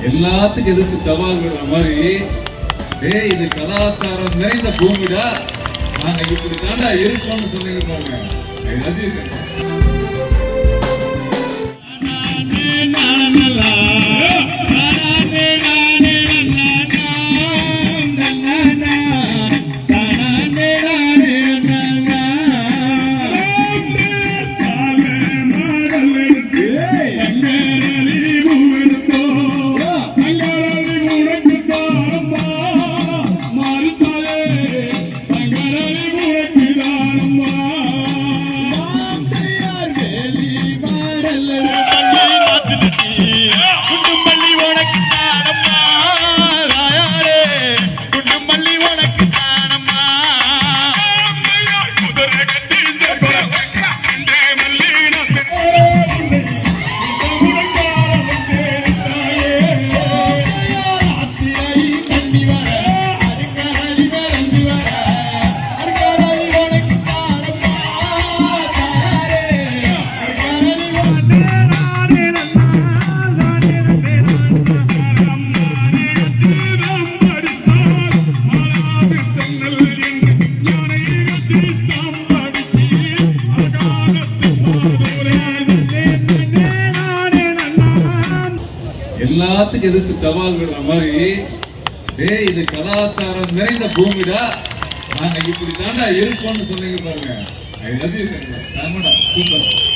எல்லாத்துக்கும் எதிர்த்து சவால் விடுற மாதிரி இது கலாச்சாரம் நிறைந்த பூமிடா, நாங்க இப்படி தாண்டா இருக்கோம்னு சொன்னீங்க பாருங்க. எல்லாத்துக்கும் எதிர்த்து சவால் விடுற மாதிரி இது கலாச்சாரம் நிறைந்த பூமிடா, நாங்க இப்படி தாண்டா இருக்கோம்னு சொன்னீங்க பாருங்க. சூப்பர்.